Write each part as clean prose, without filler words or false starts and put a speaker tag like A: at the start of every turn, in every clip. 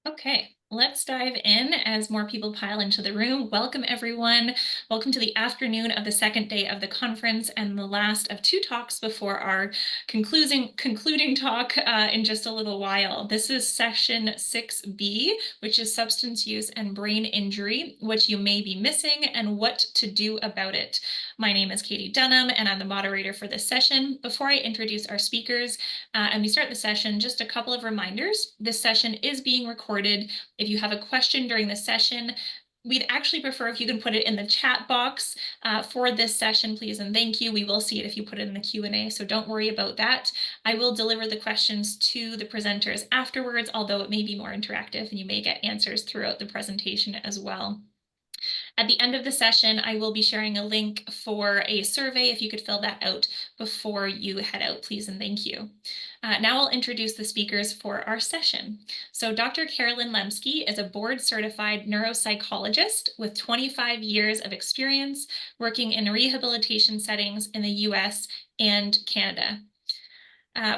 A: Okay, let's dive in as more people pile into the room. Welcome, everyone. Welcome to the afternoon of the second day of the conference and the last of two talks before our concluding talk in just a little while. This is session 6B, which is substance use and brain injury, what you may be missing and what to do about it. My name is Katie Dunham, and I'm the moderator for this session. Before I introduce our speakers and we start the session, just a couple of reminders. This session is being recorded. If you have a question during the session, we'd actually prefer if you can put it in the chat box for this session, please, and thank you. We will see it if you put it in the Q&A, so don't worry about that. I will deliver the questions to the presenters afterwards, although it may be more interactive and you may get answers throughout the presentation as well. At the end of the session, I will be sharing a link for a survey. If you could fill that out before you head out, please, and thank you. Now I'll introduce the speakers for our session. So Dr. Carolyn Lemsky is a board-certified neuropsychologist with 25 years of experience working in rehabilitation settings in the US and Canada.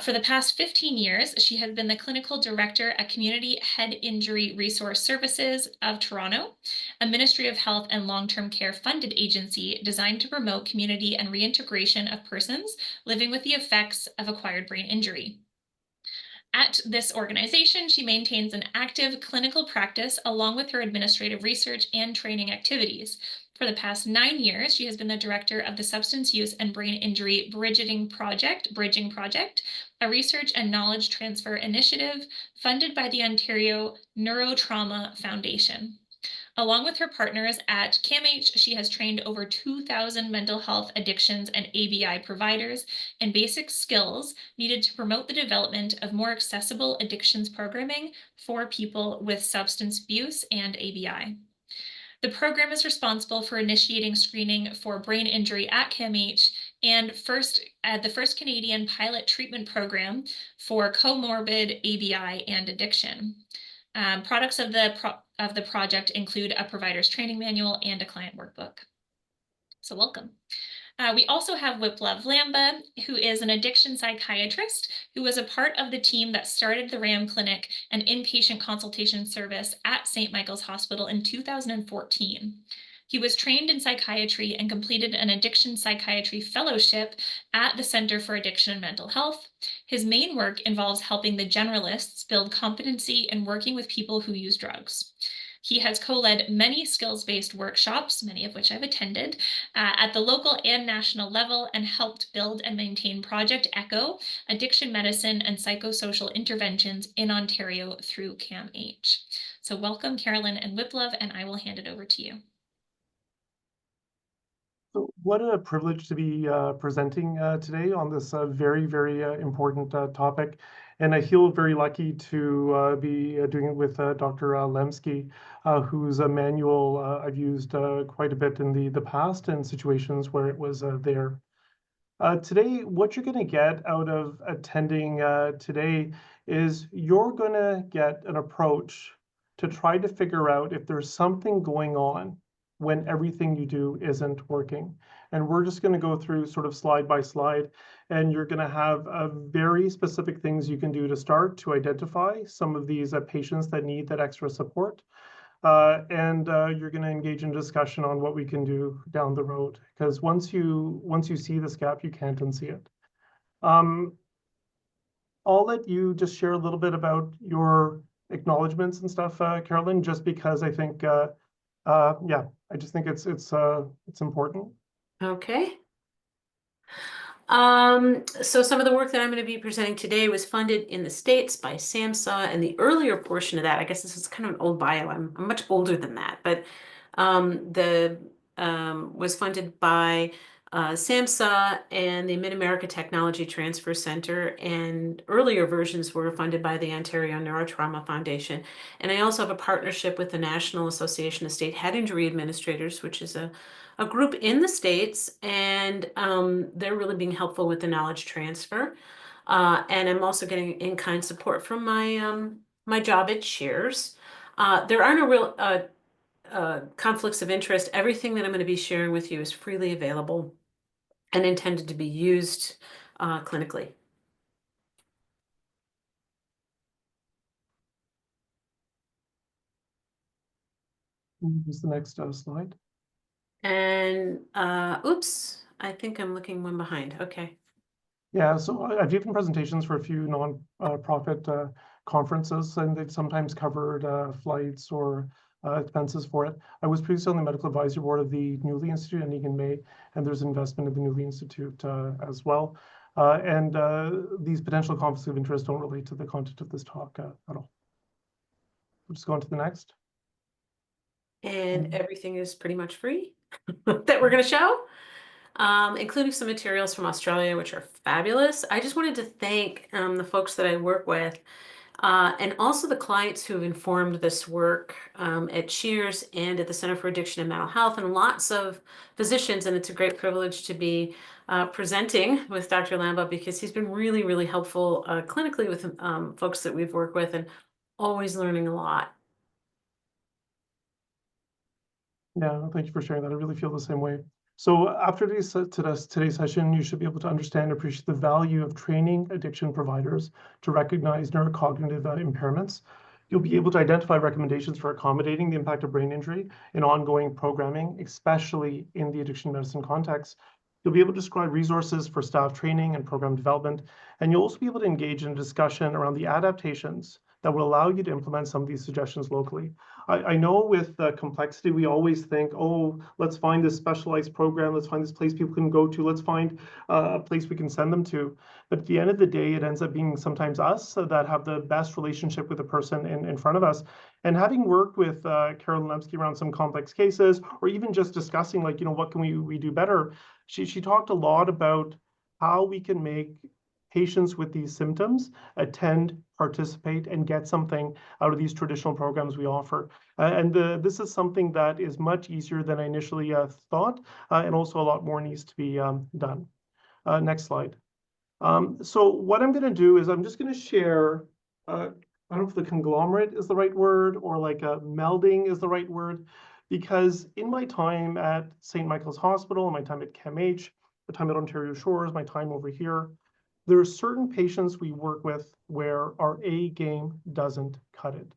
A: For the past 15 years, she has been the clinical director at Community Head Injury Resource Services of Toronto, a Ministry of Health and Long-Term Care funded agency designed to promote community and reintegration of persons living with the effects of acquired brain injury. At this organization, she maintains an active clinical practice along with her administrative research and training activities. For the past 9 years, she has been the director of the Substance Use and Brain Injury Bridging Project, a research and knowledge transfer initiative funded by the Ontario Neurotrauma Foundation. Along with her partners at CAMH, she has trained over 2,000 mental health addictions and ABI providers in basic skills needed to promote the development of more accessible addictions programming for people with substance abuse and ABI. The program is responsible for initiating screening for brain injury at CAMH and the first Canadian pilot treatment program for comorbid ABI and addiction. Products of the project include a provider's training manual and a client workbook. So welcome. We also have Wiplove Lamba, who is an addiction psychiatrist who was a part of the team that started the RAM Clinic, an inpatient consultation service at St. Michael's Hospital in 2014. He was trained in psychiatry and completed an addiction psychiatry fellowship at the Center for Addiction and Mental Health. His main work involves helping the generalists build competency in working with people who use drugs. He has co-led many skills-based workshops, many of which I've attended, at the local and national level, and helped build and maintain Project ECHO, addiction medicine and psychosocial interventions in Ontario through CAMH. So welcome, Carolyn and Wiplove, and I will hand it over to you.
B: So what a privilege to be presenting today on this very, very important topic. And I feel very lucky to be doing it with Dr. Lemsky, whose manual I've used quite a bit in the past in situations where it was there. Today, what you're going to get out of attending today is you're going to get an approach to try to figure out if there's something going on when everything you do isn't working. And we're just going to go through sort of slide by slide, and you're going to have very specific things you can do to start to identify some of these patients that need that extra support. And you're going to engage in discussion on what we can do down the road, because once you see this gap, you can't unsee it. I'll let you just share a little bit about your acknowledgements and stuff, Carolyn, just because I think, yeah, I just think it's important.
C: Okay. So some of the work that I'm going to be presenting today was funded in the States by SAMHSA, and the earlier portion of that, I guess this is kind of an old bio. I'm much older than that, but was funded by SAMHSA and the Mid-America Technology Transfer Center, and earlier versions were funded by the Ontario Neurotrauma Foundation. And I also have a partnership with the National Association of State Head Injury Administrators, which is a group in the States, and they're really being helpful with the knowledge transfer. And I'm also getting in-kind support from my job at Shears. There are no real conflicts of interest. Everything that I'm going to be sharing with you is freely available and intended to be used clinically.
B: Use the next slide.
C: And, oops, I think I'm looking one behind. Okay.
B: Yeah, so I've given presentations for a few non-profit conferences, and they've sometimes covered flights or expenses for it. I was previously on the medical advisory board of the Newly Institute ending in May, and there's investment in the Newly Institute as well. These potential conflicts of interest don't relate to the content of this talk at all. We'll just go on to the next.
C: And everything is pretty much free that we're going to show, including some materials from Australia, which are fabulous. I just wanted to thank the folks that I work with, and also the clients who have informed this work at Cheers and at the Center for Addiction and Mental Health, and lots of physicians. And it's a great privilege to be presenting with Dr. Lamba, because he's been really, really helpful clinically with folks that we've worked with, and always learning a lot.
B: Yeah, thank you for sharing that. I really feel the same way. So after today's session, you should be able to understand and appreciate the value of training addiction providers to recognize neurocognitive impairments. You'll be able to identify recommendations for accommodating the impact of brain injury in ongoing programming, especially in the addiction medicine context. You'll be able to describe resources for staff training and program development, and you'll also be able to engage in a discussion around the adaptations that will allow you to implement some of these suggestions locally. I know with complexity, we always think, oh, let's find this specialized program, let's find this place people can go to, let's find a place we can send them to. But at the end of the day, it ends up being sometimes us that have the best relationship with the person in front of us. And having worked with Carolyn Lemsky around some complex cases, or even just discussing, like, what can we do better? She talked a lot about how we can make patients with these symptoms attend, participate, and get something out of these traditional programs we offer. This is something that is much easier than I initially thought, and also a lot more needs to be done. Next slide. So what I'm going to do is I'm just going to share, I don't know if the conglomerate is the right word, or like a melding is the right word, because in my time at St. Michael's Hospital, my time at CAMH, the time at Ontario Shores, my time over here, there are certain patients we work with where our A game doesn't cut it.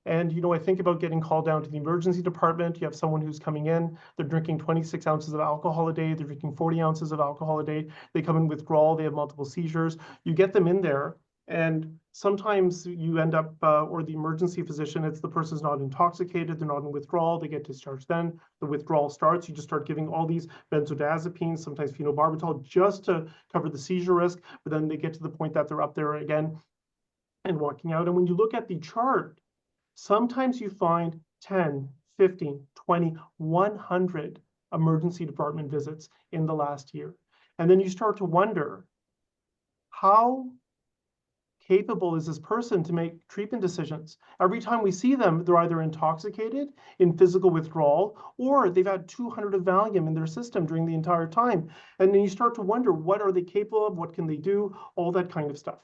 B: And, I think about getting called down to the emergency department. You have someone who's coming in, they're drinking 26 ounces of alcohol a day, they're drinking 40 ounces of alcohol a day, they come in withdrawal, they have multiple seizures. You get them in there, and sometimes you end up, or the emergency physician, it's the person's not intoxicated, they're not in withdrawal, they get discharged then, the withdrawal starts, you just start giving all these benzodiazepines, sometimes phenobarbital, just to cover the seizure risk, but then they get to the point that they're up there again and walking out. And when you look at the chart, sometimes you find 10, 15, 20, 100 emergency department visits in the last year. And then you start to wonder, how capable is this person to make treatment decisions? Every time we see them, they're either intoxicated, in physical withdrawal, or they've had 200 of Valium in their system during the entire time. And then you start to wonder, what are they capable of? What can they do? All that kind of stuff.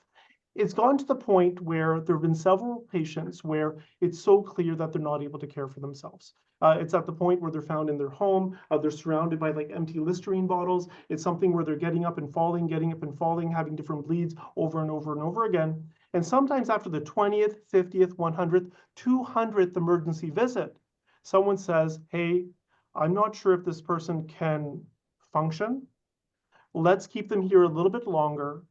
B: It's gone to the point where there have been several patients where it's so clear that they're not able to care for themselves. It's at the point where they're found in their home, they're surrounded by like empty Listerine bottles. It's something where they're getting up and falling, having different bleeds over and over and over again. And sometimes after the 20th, 50th, 100th, 200th emergency visit, someone says, hey, I'm not sure if this person can function. Let's keep them here a little bit longer.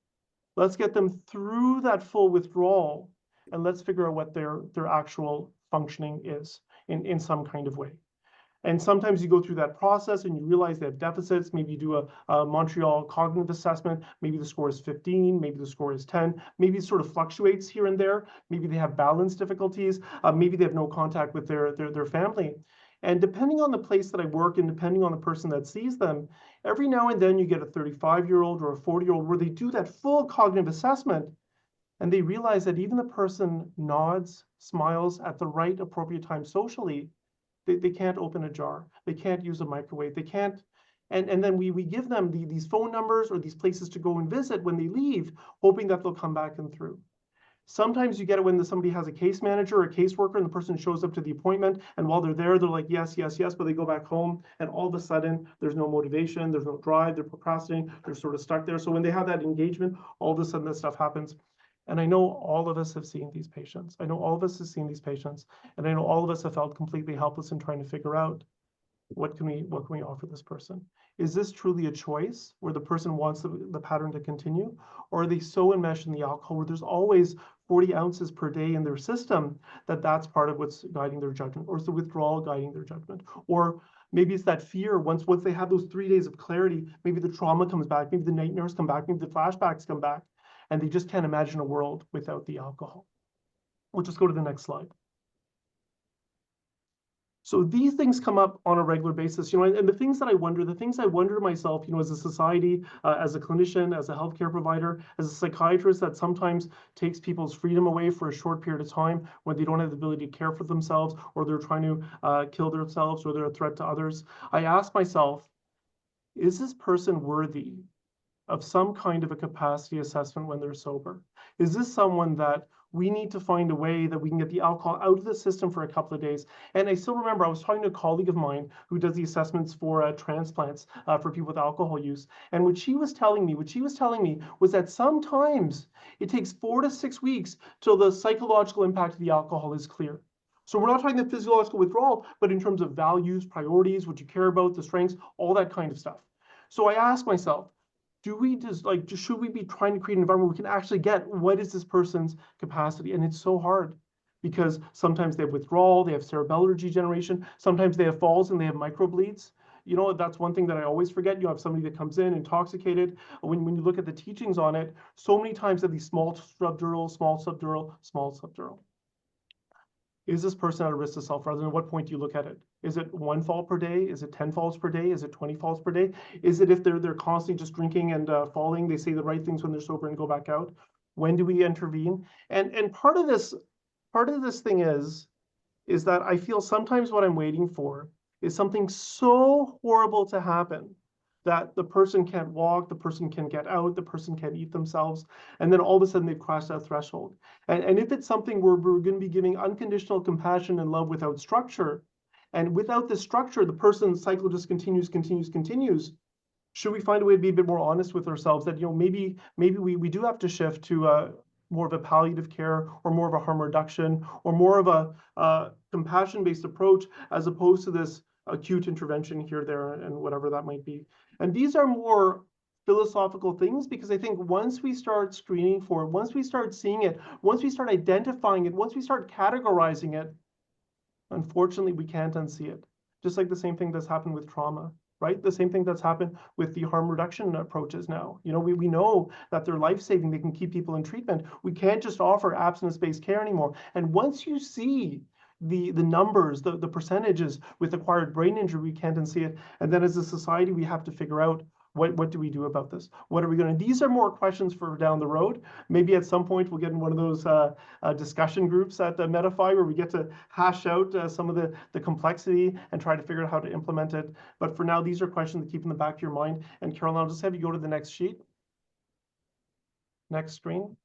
B: Let's get them through that full withdrawal, and let's figure out what their actual functioning is in some kind of way. And sometimes you go through that process and you realize they have deficits. Maybe you do a Montreal cognitive assessment. Maybe the score is 15, maybe the score is 10. Maybe it sort of fluctuates here and there. Maybe they have balance difficulties. Maybe they have no contact with their family. And depending on the place that I work and depending on the person that sees them, every now and then you get a 35-year-old or a 40-year-old where they do that full cognitive assessment, and they realize that even the person nods, smiles at the right appropriate time socially, they can't open a jar, they can't use a microwave, they can't. And then we give them these phone numbers or these places to go and visit when they leave, hoping that they'll come back and through. Sometimes you get it when somebody has a case manager or a caseworker and the person shows up to the appointment, and while they're there, they're like, yes, yes, yes, but they go back home and all of a sudden there's no motivation, there's no drive, they're procrastinating, they're sort of stuck there. So when they have that engagement, all of a sudden that stuff happens. And I know all of us have seen these patients. I know all of us have seen these patients, and I know all of us have felt completely helpless in trying to figure out what can we offer this person? Is this truly a choice where the person wants the pattern to continue? Or are they so enmeshed in the alcohol where there's always 40 ounces per day in their system that's part of what's guiding their judgment? Or is the withdrawal guiding their judgment? Or maybe it's that fear once they have those 3 days of clarity, maybe the trauma comes back, maybe the nightmares come back, maybe the flashbacks come back, and they just can't imagine a world without the alcohol. We'll just go to the next slide. So these things come up on a regular basis, and the things I wonder to myself, as a society, as a clinician, as a healthcare provider, as a psychiatrist that sometimes takes people's freedom away for a short period of time when they don't have the ability to care for themselves, or they're trying to kill themselves, or they're a threat to others. I ask myself, is this person worthy of some kind of a capacity assessment when they're sober? Is this someone that we need to find a way that we can get the alcohol out of the system for a couple of days? And I still remember I was talking to a colleague of mine who does the assessments for transplants for people with alcohol use. And what she was telling me was that sometimes it takes 4 to 6 weeks till the psychological impact of the alcohol is clear. So we're not talking the physiological withdrawal, but in terms of values, priorities, what you care about, the strengths, all that kind of stuff. So I asked myself, should we be trying to create an environment where we can actually get what is this person's capacity? And it's so hard because sometimes they have withdrawal, they have cerebellar degeneration, sometimes they have falls and they have microbleeds. That's one thing that I always forget. You have somebody that comes in intoxicated. When you look at the teachings on it, so many times they have these small subdural, small subdural, small subdural. Is this person at a risk of self-harm? At what point do you look at it? Is it 1 fall per day? Is it 10 falls per day? Is it 20 falls per day? Is it if they're constantly just drinking and falling, they say the right things when they're sober and go back out? When do we intervene? And part of this thing is that I feel sometimes what I'm waiting for is something so horrible to happen that the person can't walk, the person can get out, the person can't eat themselves, and then all of a sudden they've crossed that threshold. And if it's something where we're going to be giving unconditional compassion and love without structure, and without the structure, the person's cycle just continues, should we find a way to be a bit more honest with ourselves that, maybe we do have to shift to more of a palliative care, or more of a harm reduction, or more of a compassion-based approach, as opposed to this acute intervention here, there, and whatever that might be. And these are more philosophical things, because I think once we start screening for it, once we start seeing it, once we start identifying it, once we start categorizing it, unfortunately, we can't unsee it. Just like the same thing that's happened with trauma, right? The same thing that's happened with the harm reduction approaches now. We know that they're life-saving, they can keep people in treatment. We can't just offer abstinence-based care anymore. And once you see the numbers, the percentages with acquired brain injury, we can't unsee it. And then as a society, we have to figure out, what do we do about this? What are we going to? These are more questions for down the road. Maybe at some point we'll get in one of those discussion groups at Medify, where we get to hash out some of the complexity and try to figure out how to implement it. But for now, these are questions to keep in the back of your mind. And Carolyn, I'll just have you go to the next sheet. Next screen.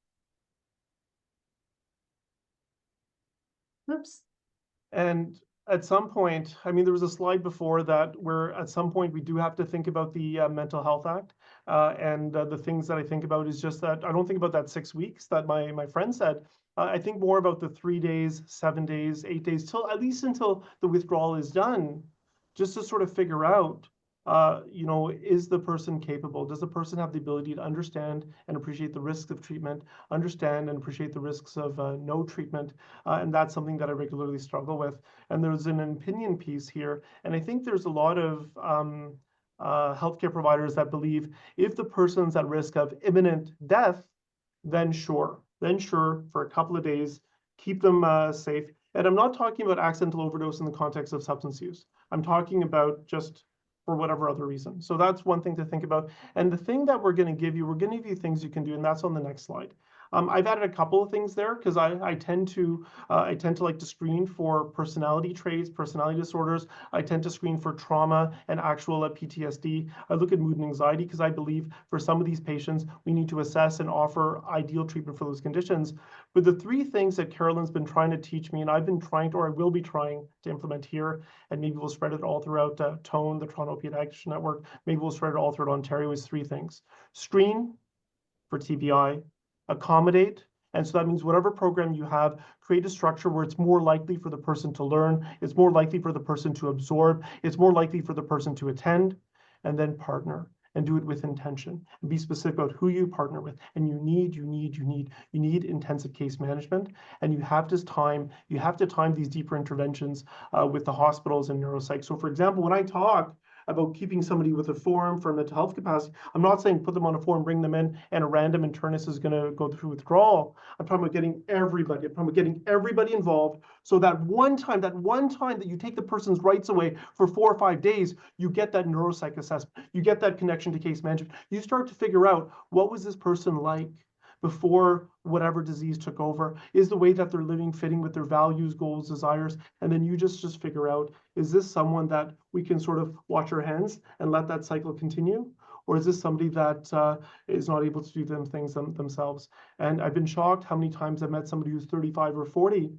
C: Oops.
B: And at some point, there was a slide before that where at some point we do have to think about the Mental Health Act. And the things that I think about is just that I don't think about that 6 weeks that my friend said. I think more about the 3 days, 7 days, 8 days, at least until the withdrawal is done, just to sort of figure out, is the person capable? Does the person have the ability to understand and appreciate the risks of treatment, understand and appreciate the risks of no treatment? And that's something that I regularly struggle with. And there's an opinion piece here. And I think there's a lot of healthcare providers that believe if the person's at risk of imminent death, then sure, for a couple of days, keep them safe. And I'm not talking about accidental overdose in the context of substance use. I'm talking about just for whatever other reason. So that's one thing to think about. And the thing that we're going to give you things you can do, and that's on the next slide. I've added a couple of things there because I tend to like to screen for personality traits, personality disorders. I tend to screen for trauma and actual PTSD. I look at mood and anxiety because I believe for some of these patients, we need to assess and offer ideal treatment for those conditions. But the 3 things that Carolyn's been trying to teach me, and I've been trying to, or I will be trying to implement here, and maybe we'll spread it all throughout TONE, the Toronto Opiate Action Network, maybe we'll spread it all throughout Ontario, is 3 things. Screen for TBI, accommodate, And so that means whatever program you have, create a structure where it's more likely for the person to learn, it's more likely for the person to absorb, it's more likely for the person to attend, and then partner and do it with intention and be specific about who you partner with. And you need intensive case management, and you have to time these deeper interventions with the hospitals and neuropsych. So for example, when I talk about keeping somebody with a form for mental health capacity, I'm not saying put them on a form, bring them in, and a random internist is going to go through withdrawal. I'm talking about getting everybody. I'm talking about getting everybody involved. So that one time that you take the person's rights away for 4 or 5 days, you get that neuropsych assessment. You get that connection to case management. You start to figure out, what was this person like before whatever disease took over? Is the way that they're living fitting with their values, goals, desires? And then you just figure out, is this someone that we can sort of wash our hands and let that cycle continue? Or is this somebody that is not able to do things themselves? And I've been shocked how many times I've met somebody who's 35 or 40.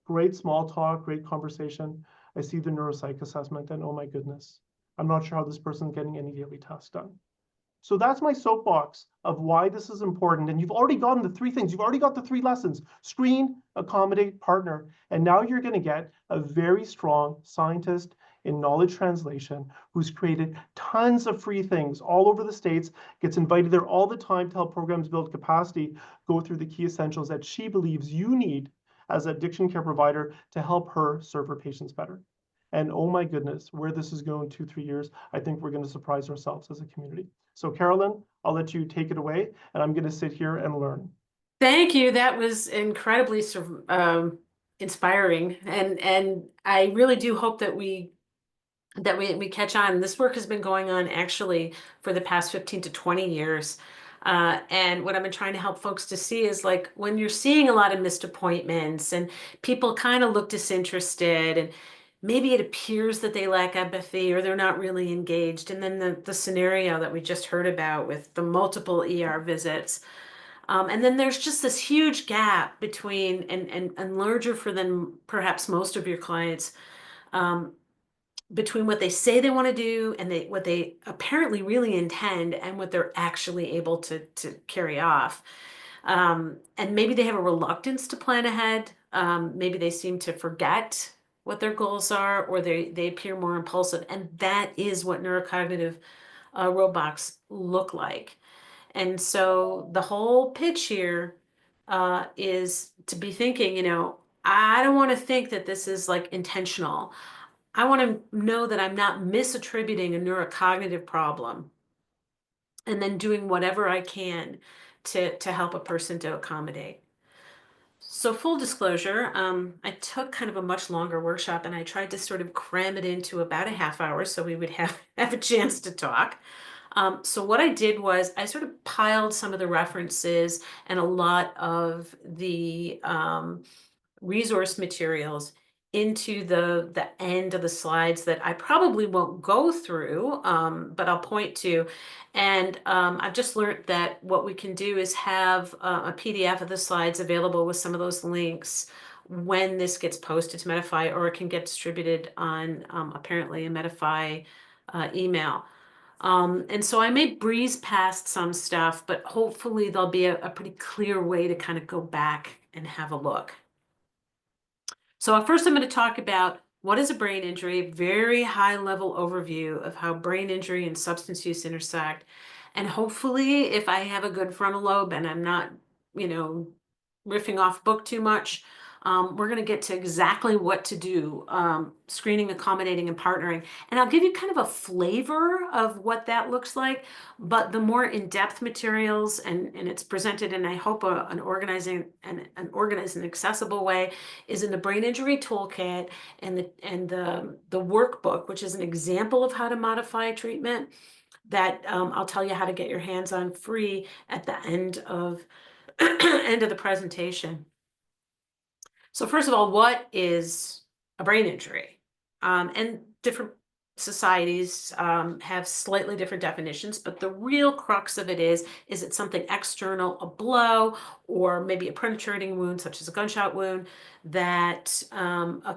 B: Great small talk, great conversation. I see the neuropsych assessment and oh my goodness, I'm not sure how this person's getting any daily tasks done. So that's my soapbox of why this is important. And you've already gotten the 3 things. You've already got the 3 lessons: screen, accommodate, partner. And now you're going to get a very strong scientist in knowledge translation who's created tons of free things all over the States, gets invited there all the time to help programs build capacity, go through the key essentials that she believes you need as an addiction care provider to help her serve her patients better. And oh my goodness, where this is going 2-3 years, I think we're going to surprise ourselves as a community. So Carolyn, I'll let you take it away, and I'm going to sit here and learn.
C: Thank you. That was incredibly inspiring, and I really do hope that we catch on. This work has been going on actually for the past 15 to 20 years. And what I've been trying to help folks to see is, like, when you're seeing a lot of missed appointments and people kind of look disinterested, and maybe it appears that they lack empathy or they're not really engaged. And then the scenario that we just heard about with the multiple ER visits. And then there's just this huge gap between, and larger for than perhaps most of your clients, between what they say they want to do and what they apparently really intend and what they're actually able to carry off. And maybe they have a reluctance to plan ahead. Maybe they seem to forget what their goals are, or they appear more impulsive. And that is what neurocognitive roadblocks look like. And so the whole pitch here is to be thinking, I don't want to think that this is like intentional. I want to know that I'm not misattributing a neurocognitive problem and then doing whatever I can to help a person to accommodate. So full disclosure, I took kind of a much longer workshop and I tried to sort of cram it into about a half hour so we would have a chance to talk. So what I did was I sort of piled some of the references and a lot of the resource materials into the end of the slides that I probably won't go through, but I'll point to. And I've just learned that what we can do is have a PDF of the slides available with some of those links when this gets posted to Medify, or it can get distributed on apparently a Medify email. And so I may breeze past some stuff, but hopefully there'll be a pretty clear way to kind of go back and have a look. So first I'm going to talk about what is a brain injury, very high level overview of how brain injury and substance use intersect. And hopefully if I have a good frontal lobe and I'm not, riffing off book too much, we're going to get to exactly what to do, screening, accommodating, and partnering. And I'll give you kind of a flavor of what that looks like, but the more in-depth materials, and it's presented in, I hope, an organized and accessible way, is in the Brain Injury Toolkit and the workbook, which is an example of how to modify treatment that I'll tell you how to get your hands on free at the end of the presentation. So first of all, what is a brain injury? And different societies have slightly different definitions, but the real crux of it is it something external, a blow, or maybe a penetrating wound, such as a gunshot wound, that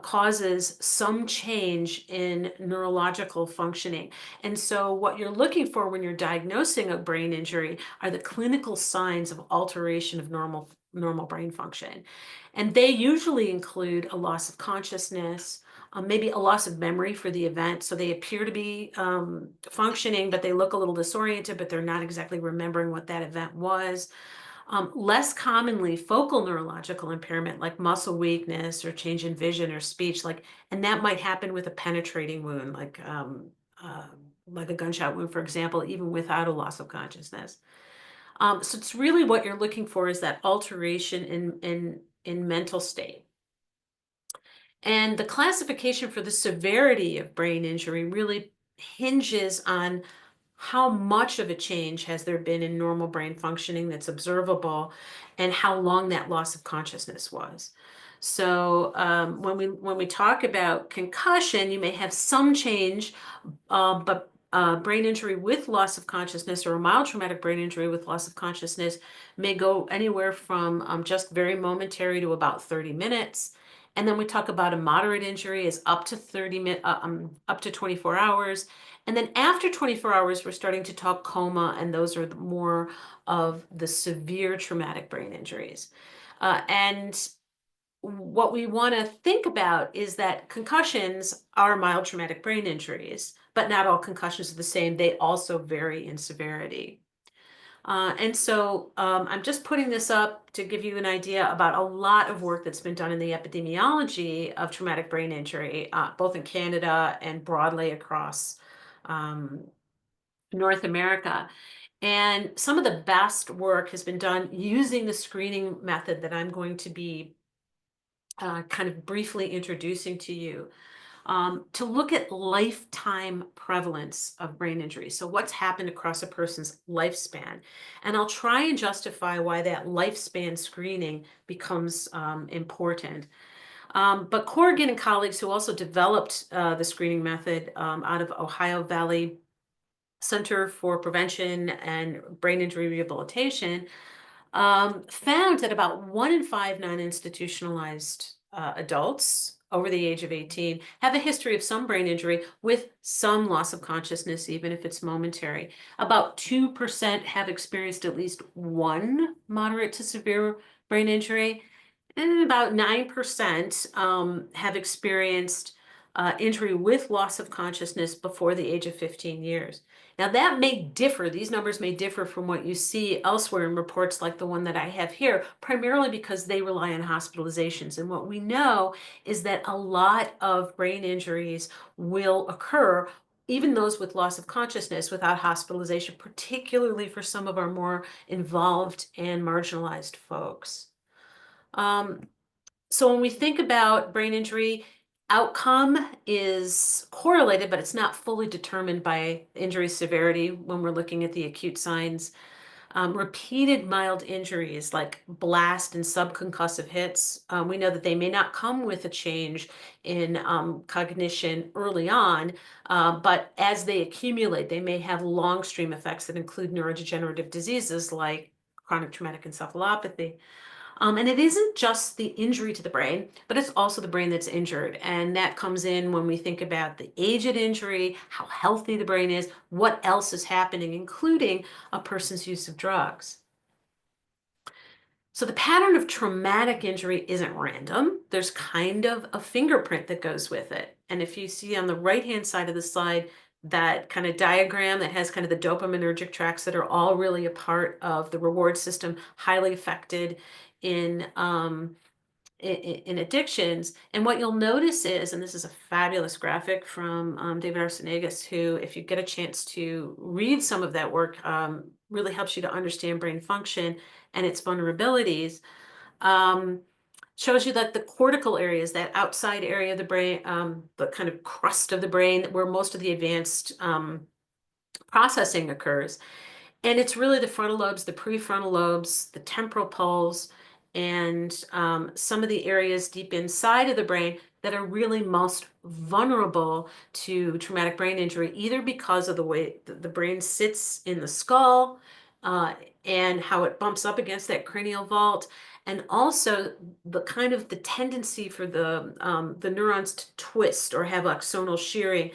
C: causes some change in neurological functioning. And so what you're looking for when you're diagnosing a brain injury are the clinical signs of alteration of normal brain function. And they usually include a loss of consciousness, maybe a loss of memory for the event. So they appear to be functioning, but they look a little disoriented, but they're not exactly remembering what that event was. Less commonly, focal neurological impairment like muscle weakness or change in vision or speech, and that might happen with a penetrating wound, like a gunshot wound, for example, even without a loss of consciousness. So it's really what you're looking for is that alteration in mental state. And the classification for the severity of brain injury really hinges on how much of a change has there been in normal brain functioning that's observable and how long that loss of consciousness was. So when we talk about concussion, you may have some change, but brain injury with loss of consciousness or a mild traumatic brain injury with loss of consciousness may go anywhere from just very momentary to about 30 minutes. And then we talk about a moderate injury is up to 24 hours. And then after 24 hours, we're starting to talk coma, and those are more of the severe traumatic brain injuries. And what we want to think about is that concussions are mild traumatic brain injuries, but not all concussions are the same. They also vary in severity. And so I'm just putting this up to give you an idea about a lot of work that's been done in the epidemiology of traumatic brain injury, both in Canada and broadly across North America. And some of the best work has been done using the screening method that I'm going to be kind of briefly introducing to you. To look at lifetime prevalence of brain injury. So what's happened across a person's lifespan. And I'll try and justify why that lifespan screening becomes important. But Corrigan and colleagues who also developed the screening method out of Ohio Valley Center for Prevention and Brain Injury Rehabilitation found that about 1 in 5 non-institutionalized adults over the age of 18 have a history of some brain injury with some loss of consciousness, even if it's momentary. About 2% have experienced at least one moderate to severe brain injury, and about 9% have experienced injury with loss of consciousness before the age of 15 years. Now that may differ, these numbers may differ from what you see elsewhere in reports like the one that I have here, primarily because they rely on hospitalizations. And what we know is that a lot of brain injuries will occur, even those with loss of consciousness, without hospitalization, particularly for some of our more involved and marginalized folks. So when we think about brain injury, outcome is correlated, but it's not fully determined by injury severity when we're looking at the acute signs. Repeated mild injuries like blast and subconcussive hits, we know that they may not come with a change in cognition early on, but as they accumulate, they may have long stream effects that include neurodegenerative diseases like chronic traumatic encephalopathy. And it isn't just the injury to the brain, but it's also the brain that's injured. And that comes in when we think about the age of injury, how healthy the brain is, what else is happening, including a person's use of drugs. So the pattern of traumatic injury isn't random. There's kind of a fingerprint that goes with it. And if you see on the right-hand side of the slide, that kind of diagram that has kind of the dopaminergic tracks that are all really a part of the reward system, highly affected in addictions. And what you'll notice is, and this is a fabulous graphic from David Arsenagas, who, if you get a chance to read some of that work, really helps you to understand brain function and its vulnerabilities. Shows you that the cortical areas, that outside area of the brain, the kind of crust of the brain where most of the advanced processing occurs. And it's really the frontal lobes, the prefrontal lobes, the temporal poles, and some of the areas deep inside of the brain that are really most vulnerable to traumatic brain injury, either because of the way the brain sits in the skull and how it bumps up against that cranial vault, and also the kind of the tendency for the neurons to twist or have axonal shearing.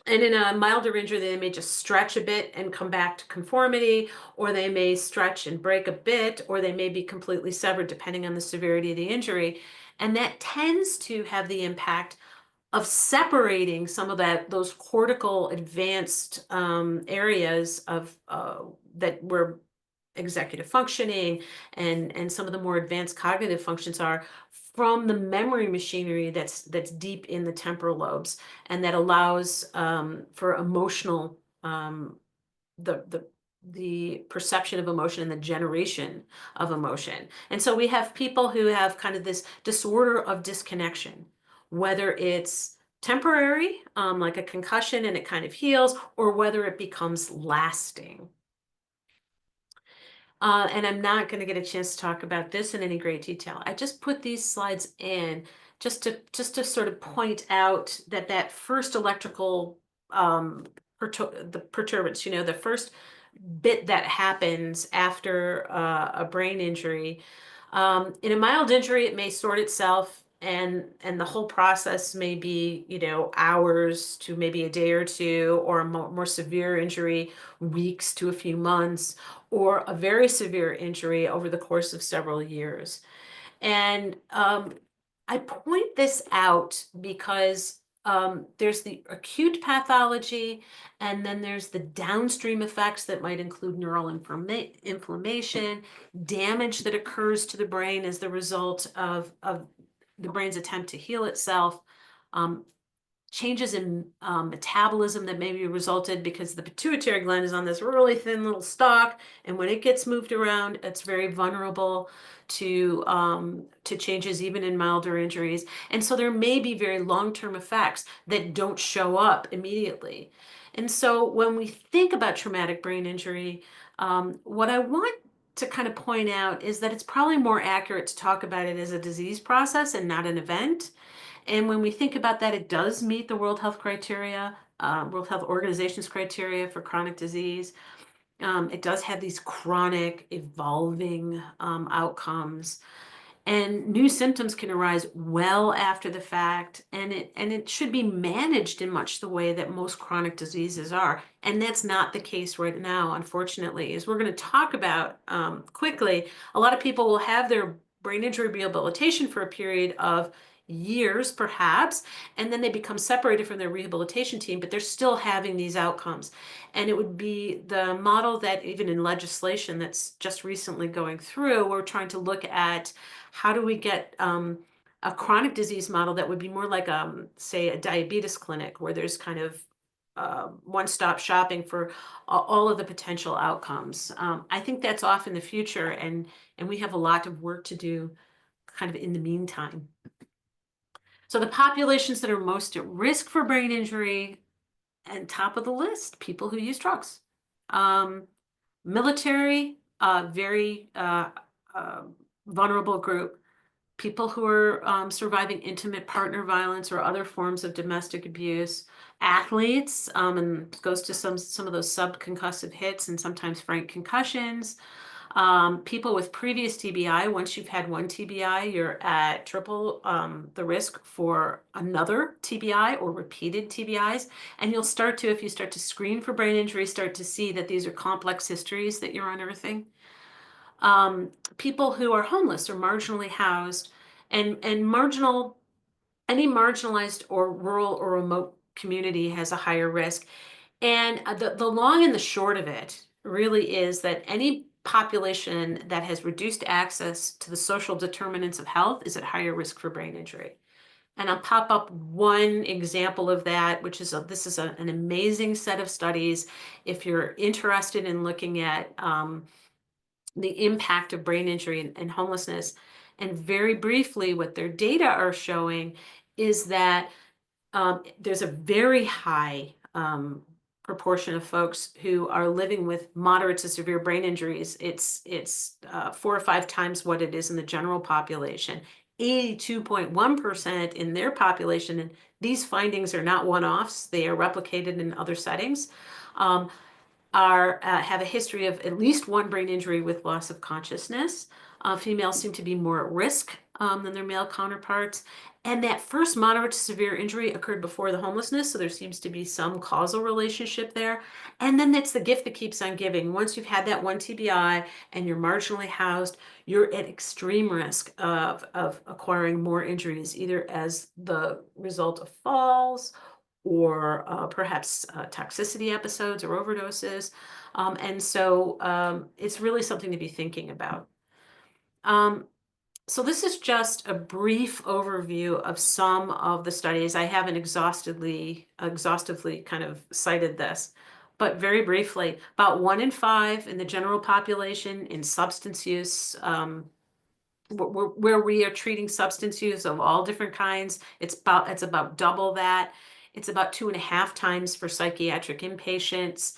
C: And in a milder injury, they may just stretch a bit and come back to conformity, or they may stretch and break a bit, or they may be completely severed depending on the severity of the injury. And that tends to have the impact of separating some of those cortical advanced areas of that were executive functioning and some of the more advanced cognitive functions are from the memory machinery that's deep in the temporal lobes, and that allows for emotional the perception of emotion and the generation of emotion. And so we have people who have kind of this disorder of disconnection, whether it's temporary, like a concussion and it kind of heals, or whether it becomes lasting. And I'm not going to get a chance to talk about this in any great detail. I just put these slides in just to sort of point out that first electrical the perturbance, the first bit that happens after a brain injury. In a mild injury, it may sort itself, and the whole process may be, hours to maybe a day or two, or a more severe injury, weeks to a few months, or a very severe injury over the course of several years. And I point this out because there's the acute pathology, and then there's the downstream effects that might include neural inflammation, damage that occurs to the brain as the result of the brain's attempt to heal itself, changes in metabolism that may be resulted because the pituitary gland is on this really thin little stalk, and when it gets moved around, it's very vulnerable to changes even in milder injuries. And so there may be very long-term effects that don't show up immediately. And so when we think about traumatic brain injury, what I want to kind of point out is that it's probably more accurate to talk about it as a disease process and not an event. And when we think about that, it does meet the World Health Organization's criteria for chronic disease. It does have these chronic, evolving outcomes. And new symptoms can arise well after the fact, and it should be managed in much the way that most chronic diseases are. And that's not the case right now, unfortunately. As we're going to talk about quickly, a lot of people will have their brain injury rehabilitation for a period of years, perhaps, and then they become separated from their rehabilitation team, but they're still having these outcomes. And it would be the model that even in legislation that's just recently going through, we're trying to look at how do we get a chronic disease model that would be more like, say, a diabetes clinic, where there's kind of one-stop shopping for all of the potential outcomes. I think that's off in the future, and we have a lot of work to do kind of in the meantime. So the populations that are most at risk for brain injury, and top of the list, people who use drugs. Military, very vulnerable group. People who are surviving intimate partner violence or other forms of domestic abuse. Athletes, and goes to some of those subconcussive hits and sometimes frank concussions. People with previous TBI, once you've had one TBI, you're at triple the risk for another TBI or repeated TBIs. And you'll start to, if you start to screen for brain injury, start to see that these are complex histories that you're unearthing. People who are homeless or marginally housed, and any marginalized or rural or remote community has a higher risk. And the long and the short of it really is that any population that has reduced access to the social determinants of health is at higher risk for brain injury. And I'll pop up one example of that, which is this is an amazing set of studies. If you're interested in looking at the impact of brain injury and homelessness, and very briefly, what their data are showing is that there's a very high proportion of folks who are living with moderate to severe brain injuries. It's 4 or 5 times what it is in the general population. 82.1% in their population, and these findings are not one-offs, they are replicated in other settings, have a history of at least one brain injury with loss of consciousness. Females seem to be more at risk than their male counterparts. And that first moderate to severe injury occurred before the homelessness, so there seems to be some causal relationship there. And then that's the gift that keeps on giving. Once you've had that one TBI and you're marginally housed, you're at extreme risk of acquiring more injuries, either as the result of falls or perhaps toxicity episodes or overdoses. And so it's really something to be thinking about. So this is just a brief overview of some of the studies. I haven't exhaustively kind of cited this, but very briefly, about 1 in 5 in the general population in substance use, where we are treating substance use of all different kinds, it's about double that. It's about 2.5 times for psychiatric inpatients.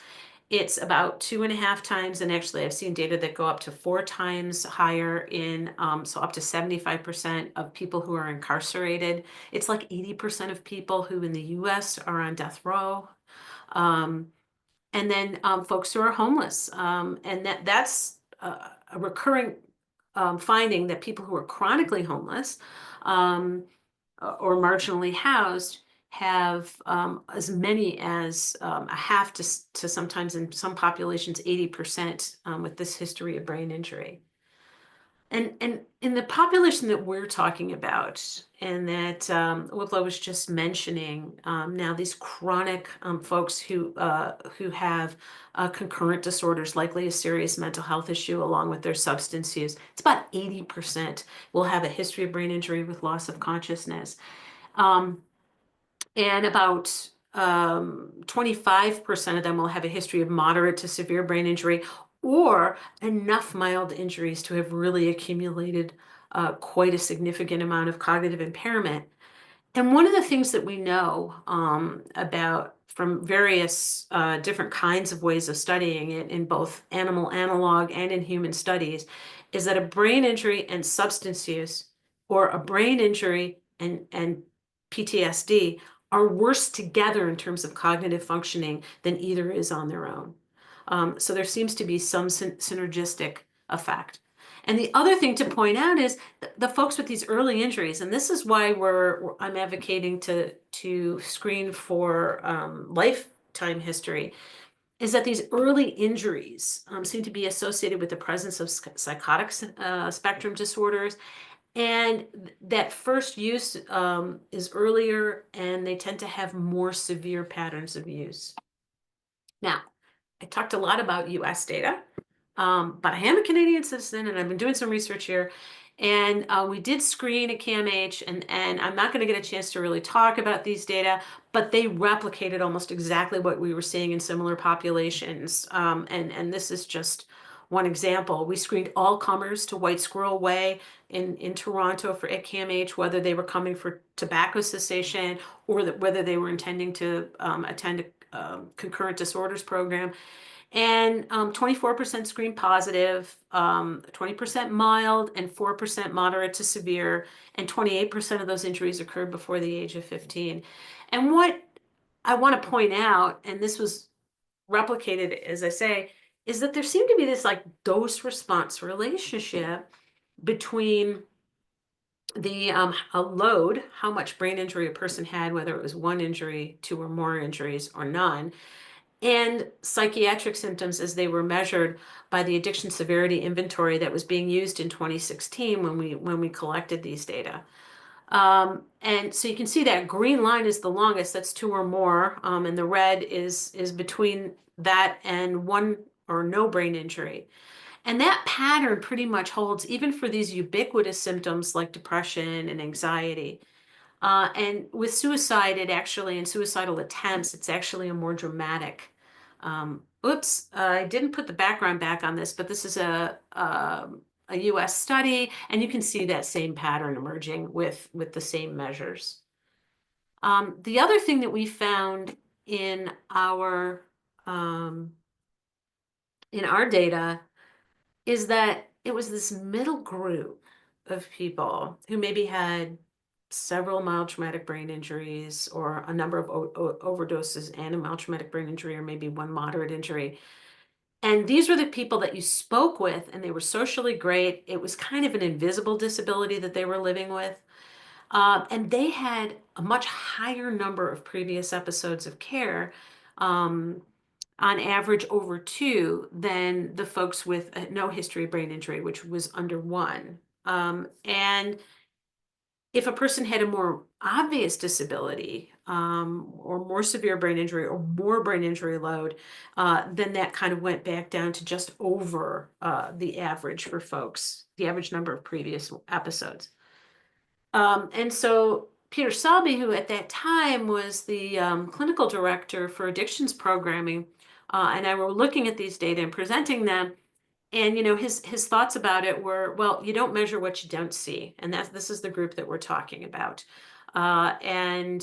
C: It's about 2.5 times, and actually I've seen data that go up to 4 times higher in, so up to 75% of people who are incarcerated. It's like 80% of people who in the US are on death row. And then folks who are homeless. And that's a recurring finding, that people who are chronically homeless or marginally housed have as many as a half to sometimes in some populations 80% with this history of brain injury. And in the population that we're talking about, and that Wiplove was just mentioning, now these chronic folks who have concurrent disorders, likely a serious mental health issue along with their substance use, it's about 80% will have a history of brain injury with loss of consciousness. And about 25% of them will have a history of moderate to severe brain injury, or enough mild injuries to have really accumulated quite a significant amount of cognitive impairment. And one of the things that we know about from various different kinds of ways of studying it in both animal analog and in human studies is that a brain injury and substance use, or a brain injury and PTSD, are worse together in terms of cognitive functioning than either is on their own. So there seems to be some synergistic effect. And the other thing to point out is the folks with these early injuries, and this is why I'm advocating to screen for lifetime history, is that these early injuries seem to be associated with the presence of psychotic spectrum disorders, and that first use is earlier, and they tend to have more severe patterns of use. Now, I talked a lot about US data, but I am a Canadian citizen and I've been doing some research here. And we did screen at CAMH, and I'm not going to get a chance to really talk about these data, but they replicated almost exactly what we were seeing in similar populations. And this is just one example. We screened all comers to White Squirrel Way in Toronto for at CAMH, whether they were coming for tobacco cessation or whether they were intending to attend a concurrent disorders program. And 24% screen positive, 20% mild, and 4% moderate to severe, and 28% of those injuries occurred before the age of 15. And what I want to point out, and this was replicated, as I say, is that there seemed to be this like dose response relationship between the a load, how much brain injury a person had, whether it was 1 injury, 2 or more injuries, or none, and psychiatric symptoms as they were measured by the addiction severity inventory that was being used in 2016 when we collected these data. And so you can see that green line is the longest, that's 2 or more, and the red is between that and 1 or no brain injury. And that pattern pretty much holds even for these ubiquitous symptoms like depression and anxiety. And with suicide, in suicidal attempts, it's actually a more dramatic. Oops, I didn't put the background back on this, but this is a US study, and you can see that same pattern emerging with the same measures. The other thing that we found in our data is that it was this middle group of people who maybe had several mild traumatic brain injuries, or a number of overdoses and a mild traumatic brain injury, or maybe 1 moderate injury. And these were the people that you spoke with, and they were socially great. It was kind of an invisible disability that they were living with. And they had a much higher number of previous episodes of care, um, on average over 2, than the folks with no history of brain injury, which was under 1. And if a person had a more obvious disability, or more severe brain injury or more brain injury load, then that kind of went back down to just over the average for folks, the average number of previous episodes. And so Peter Selby, who at that time was the clinical director for addictions programming, and I were looking at these data and presenting them. And his thoughts about it were, well, you don't measure what you don't see, and this is the group that we're talking about. And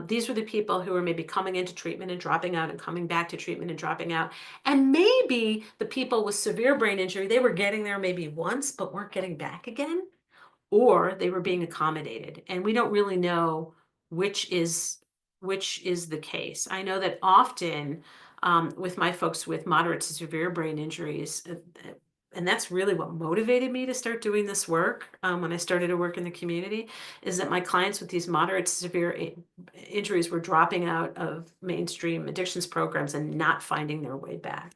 C: these were the people who were maybe coming into treatment and dropping out, and coming back to treatment and dropping out. And maybe the people with severe brain injury, they were getting there maybe once, but weren't getting back again, or they were being accommodated. And we don't really know which is the case. I know that often, with my folks with moderate to severe brain injuries, and that's really what motivated me to start doing this work, when I started to work in the community, is that my clients with these moderate to severe injuries were dropping out of mainstream addictions programs and not finding their way back.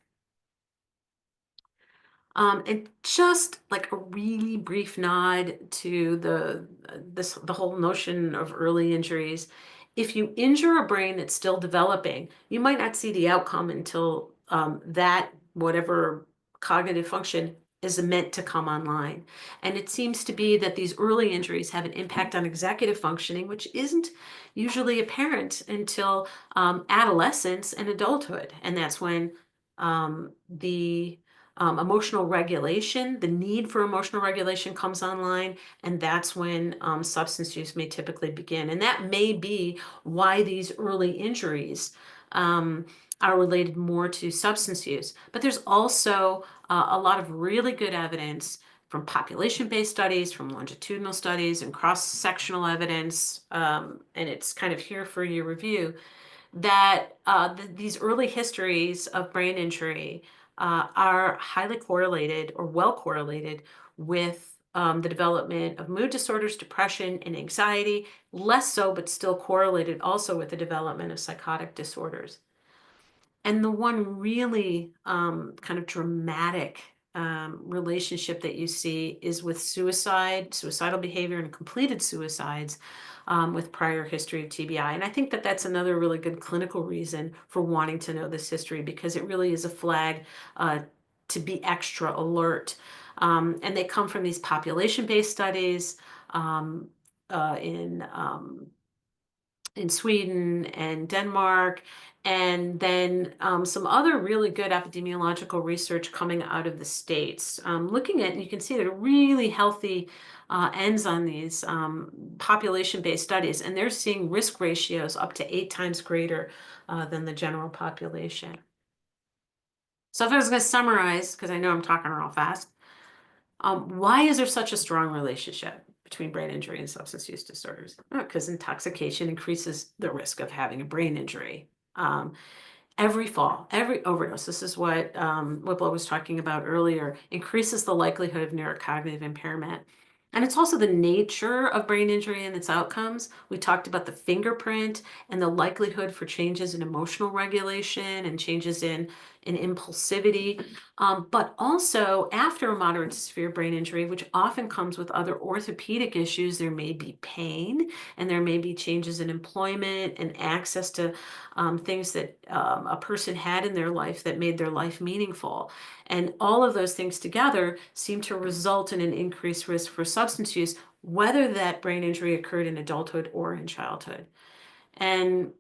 C: And just like a really brief nod to the whole notion of early injuries. If you injure a brain that's still developing, you might not see the outcome until that whatever cognitive function is meant to come online. And it seems to be that these early injuries have an impact on executive functioning, which isn't usually apparent until adolescence and adulthood. And that's when the emotional regulation, the need for emotional regulation comes online, and that's when substance use may typically begin. And that may be why these early injuries are related more to substance use. But there's also a lot of really good evidence from population-based studies, from longitudinal studies, and cross-sectional evidence, and it's kind of here for your review, that these early histories of brain injury are highly correlated, or well correlated, with the development of mood disorders, depression, and anxiety. Less so, but still correlated also with the development of psychotic disorders. And the one really kind of dramatic relationship that you see is with suicidal behavior, and completed suicides with prior history of TBI. And I think that that's another really good clinical reason for wanting to know this history, because it really is a flag to be extra alert. And they come from these population-based studies in Sweden and Denmark, and then some other really good epidemiological research coming out of the States. Looking at, and you can see that really healthy ends on these population-based studies, and they're seeing risk ratios up to 8 times greater than the general population. So if I was going to summarize, because I know I'm talking real fast, why is there such a strong relationship between brain injury and substance use disorders? Because intoxication increases the risk of having a brain injury. Every fall, every overdose, this is what Wiplove was talking about earlier, increases the likelihood of neurocognitive impairment. And it's also the nature of brain injury and its outcomes. We talked about the fingerprint and the likelihood for changes in emotional regulation and changes in impulsivity. But also, after a moderate to severe brain injury, which often comes with other orthopedic issues, there may be pain, and there may be changes in employment and access to things that a person had in their life that made their life meaningful. And all of those things together seem to result in an increased risk for substance use, whether that brain injury occurred in adulthood or in childhood. And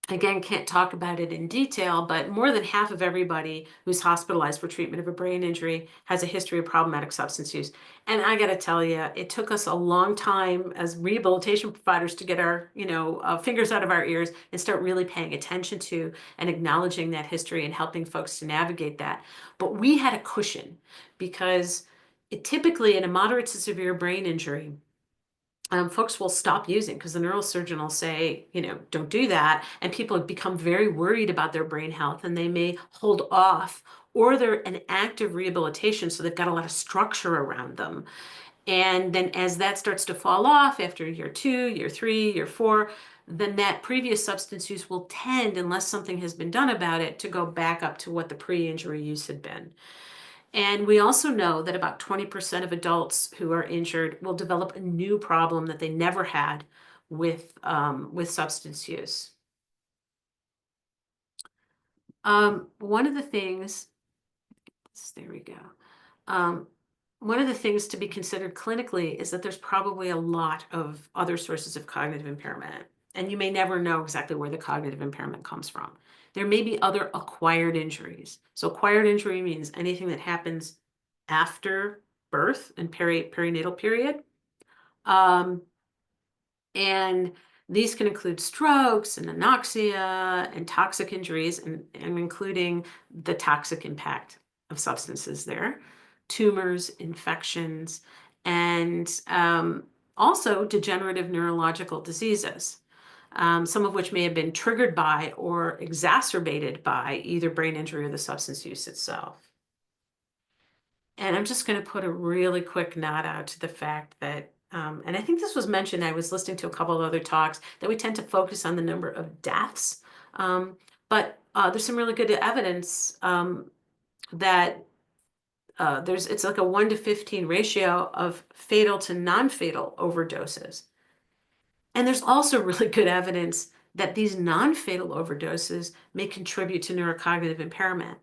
C: again, can't talk about it in detail, but more than half of everybody who's hospitalized for treatment of a brain injury has a history of problematic substance use. And I got to tell you, it took us a long time as rehabilitation providers to get our, fingers out of our ears and start really paying attention to and acknowledging that history and helping folks to navigate that. But we had a cushion, because it typically, in a moderate to severe brain injury, folks will stop using, because the neurosurgeon will say, don't do that. And people have become very worried about their brain health, and they may hold off or they're an active rehabilitation, so they've got a lot of structure around them. And then as that starts to fall off after year 2, year 3, year 4, then that previous substance use will tend, unless something has been done about it, to go back up to what the pre-injury use had been. And we also know that about 20% of adults who are injured will develop a new problem that they never had with substance use. One of the things, there we go. One of the things to be considered clinically is that there's probably a lot of other sources of cognitive impairment, and you may never know exactly where the cognitive impairment comes from. There may be other acquired injuries. So acquired injury means anything that happens after birth and perinatal period. And these can include strokes and anoxia and toxic injuries, and including the toxic impact of substances there, tumors, infections, and also degenerative neurological diseases, some of which may have been triggered by or exacerbated by either brain injury or the substance use itself. And I'm just going to put a really quick nod out to the fact that, and I think this was mentioned, I was listening to a couple of other talks, that we tend to focus on the number of deaths. But there's some really good evidence that it's like a 1 to 15 ratio of fatal to non-fatal overdoses. And there's also really good evidence that these non-fatal overdoses may contribute to neurocognitive impairment.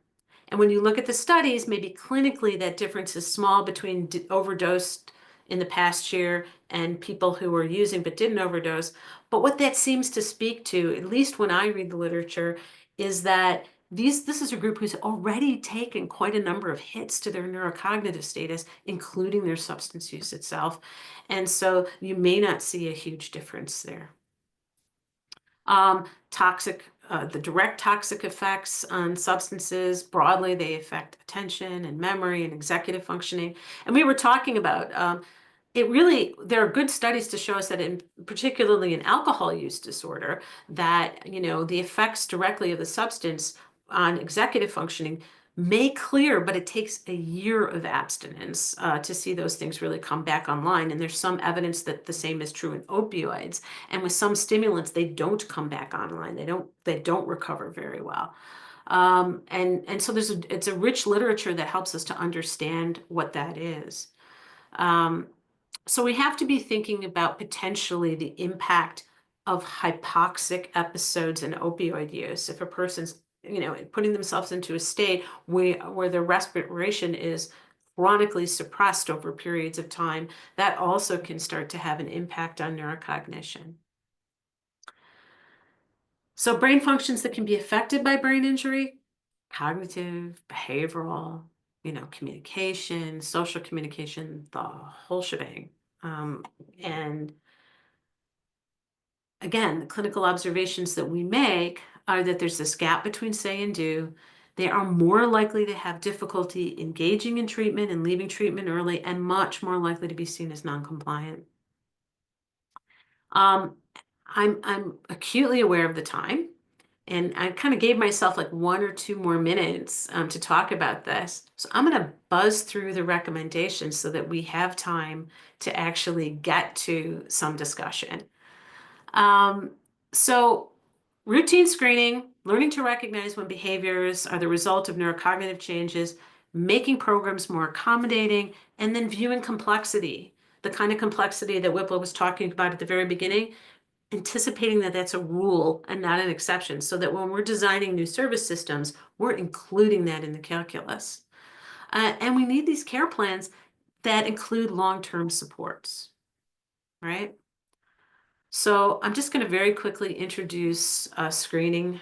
C: And when you look at the studies, maybe clinically that difference is small between overdosed in the past year and people who were using but didn't overdose. But what that seems to speak to, at least when I read the literature, is that this is a group who's already taken quite a number of hits to their neurocognitive status, including their substance use itself. And so you may not see a huge difference there. The direct toxic effects on substances, broadly, they affect attention and memory and executive functioning. And we were talking about, there are good studies to show us that particularly in alcohol use disorder, that, the effects directly of the substance on executive functioning may clear, but it takes a year of abstinence to see those things really come back online. And there's some evidence that the same is true in opioids. And with some stimulants, they don't come back online. They don't recover very well. And so it's a rich literature that helps us to understand what that is. So we have to be thinking about potentially the impact of hypoxic episodes and opioid use. If a person's putting themselves into a state where their respiration is chronically suppressed over periods of time, that also can start to have an impact on neurocognition. So brain functions that can be affected by brain injury: cognitive, behavioral, communication, social communication, the whole shebang. And again, the clinical observations that we make are that there's this gap between say and do. They are more likely to have difficulty engaging in treatment and leaving treatment early, and much more likely to be seen as non-compliant. I'm acutely aware of the time, and I kind of gave myself like 1 or 2 more minutes to talk about this. So I'm going to buzz through the recommendations so that we have time to actually get to some discussion. So routine screening, learning to recognize when behaviors are the result of neurocognitive changes, making programs more accommodating, and then viewing complexity, the kind of complexity that Wiplove was talking about at the very beginning, anticipating that that's a rule and not an exception, so that when we're designing new service systems, we're including that in the calculus. And we need these care plans that include long-term supports, right? So I'm just going to very quickly introduce screening.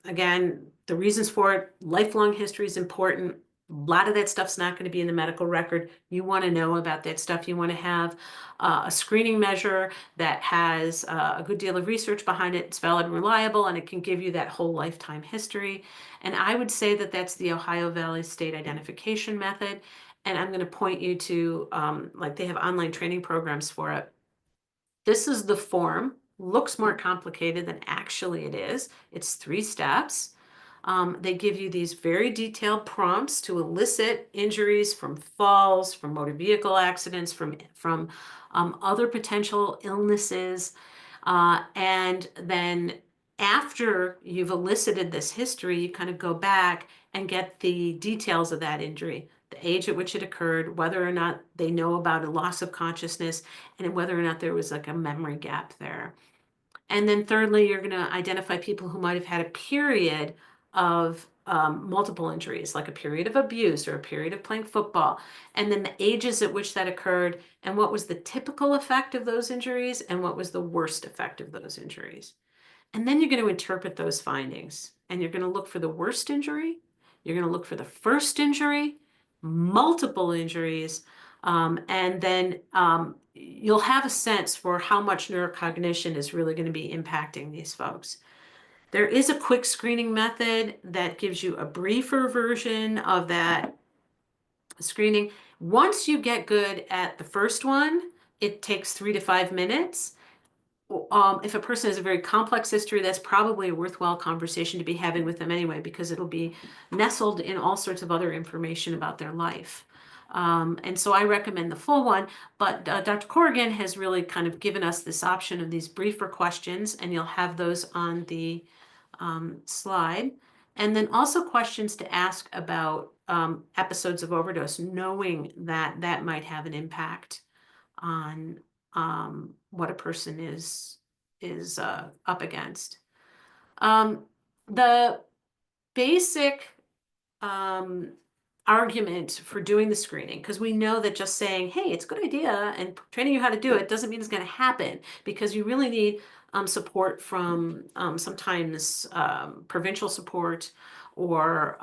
C: Again, the reasons for it: lifelong history is important. A lot of that stuff's not going to be in the medical record. You want to know about that stuff. You want to have a screening measure that has a good deal of research behind it. It's valid and reliable, and it can give you that whole lifetime history. And I would say that that's the Ohio Valley State Identification Method. And I'm going to point you to, they have online training programs for it. This is the form. Looks more complicated than actually it is. It's 3 steps. They give you these very detailed prompts to elicit injuries from falls, from motor vehicle accidents, from other potential illnesses. And then after you've elicited this history, you kind of go back and get the details of that injury, the age at which it occurred, whether or not they know about a loss of consciousness, and whether or not there was like a memory gap there. And then thirdly, you're going to identify people who might have had a period of multiple injuries, like a period of abuse or a period of playing football, and then the ages at which that occurred, and what was the typical effect of those injuries, and what was the worst effect of those injuries. And then you're going to interpret those findings, and you're going to look for the worst injury, you're going to look for the first injury, multiple injuries, and then you'll have a sense for how much neurocognition is really going to be impacting these folks. There is a quick screening method that gives you a briefer version of that screening. Once you get good at the first one, it takes 3 to 5 minutes. If a person has a very complex history, that's probably a worthwhile conversation to be having with them anyway, because it'll be nestled in all sorts of other information about their life. And so I recommend the full one, but Dr. Corrigan has really kind of given us this option of these briefer questions, and you'll have those on the slide. And then also questions to ask about episodes of overdose, knowing that that might have an impact on what a person is up against. The basic argument for doing the screening, because we know that just saying, hey, it's a good idea, and training you how to do it doesn't mean it's going to happen, because you really need support from sometimes provincial support or